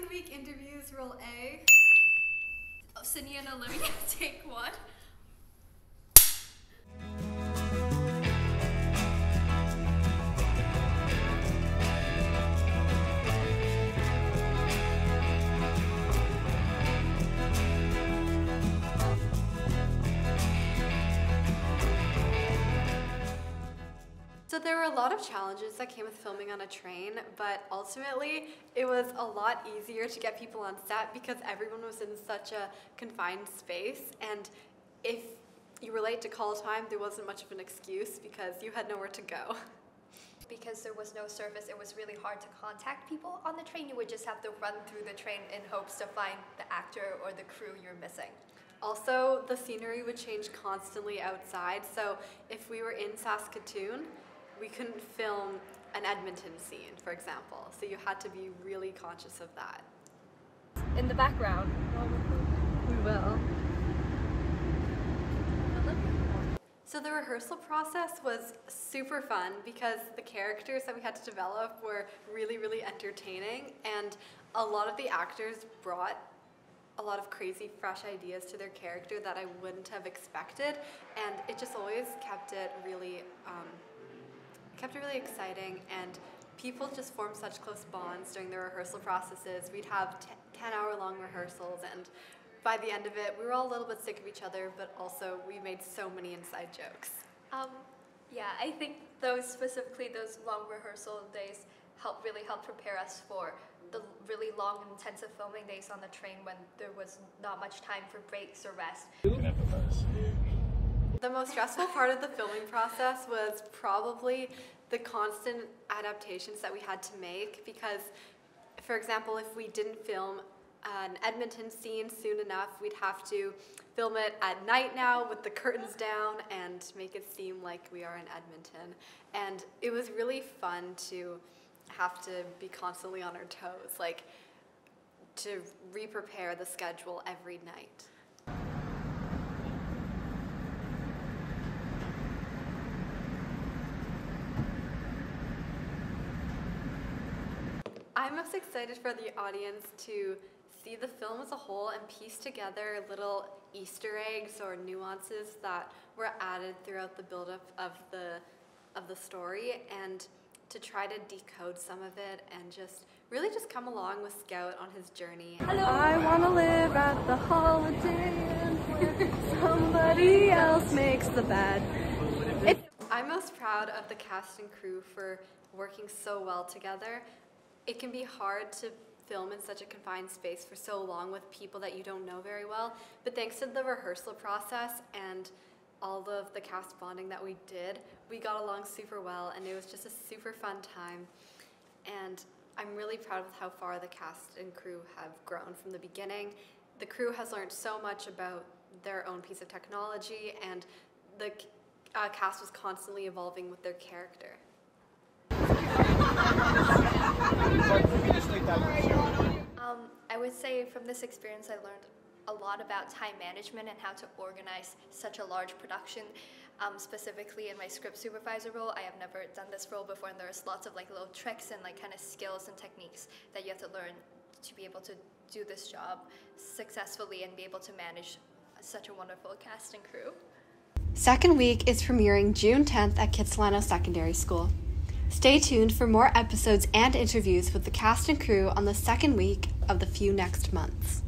Second week interviews, role A. Sydney and Olivia, take one. So there were a lot of challenges that came with filming on a train, but ultimately it was a lot easier to get people on set because everyone was in such a confined space, and if you were late to call time, there wasn't much of an excuse because you had nowhere to go. Because there was no service, it was really hard to contact people on the train. You would just have to run through the train in hopes to find the actor or the crew you're missing. Also, the scenery would change constantly outside, so if we were in Saskatoon, we couldn't film an Edmonton scene, for example, so you had to be really conscious of that. In the background. We will. So the rehearsal process was super fun because the characters that we had to develop were really, really entertaining, and a lot of the actors brought a lot of crazy, fresh ideas to their character that I wouldn't have expected, and it just always kept it really exciting, and people just formed such close bonds during the rehearsal processes. We'd have 10-hour-long rehearsals, and by the end of it, we were all a little bit sick of each other, but also we made so many inside jokes. Yeah, I think specifically those long rehearsal days really helped prepare us for the really long and intensive filming days on the train when there was not much time for breaks or rest. The most stressful part of the filming process was probably the constant adaptations that we had to make because, for example, if we didn't film an Edmonton scene soon enough, we'd have to film it at night now with the curtains down and make it seem like we are in Edmonton. And it was really fun to have to be constantly on our toes, like to re-prepare the schedule every night. I'm most excited for the audience to see the film as a whole and piece together little Easter eggs or nuances that were added throughout the buildup of the story, and to try to decode some of it and really just come along with Scout on his journey. Hello. I want to live at the Holiday Inn where somebody else makes the bed. I'm most proud of the cast and crew for working so well together. It can be hard to film in such a confined space for so long with people that you don't know very well, but thanks to the rehearsal process and all of the cast bonding that we did, we got along super well, and it was just a super fun time. And I'm really proud of how far the cast and crew have grown from the beginning. The crew has learned so much about their own piece of technology, and the cast was constantly evolving with their character. I would say from this experience I learned a lot about time management and how to organize such a large production. Specifically in my script supervisor role, I have never done this role before, and there's lots of little tricks and kind of skills and techniques that you have to learn to be able to do this job successfully and be able to manage such a wonderful cast and crew. Second week is premiering June 10th at Kitsilano Secondary School. Stay tuned for more episodes and interviews with the cast and crew on the second week of the few next months.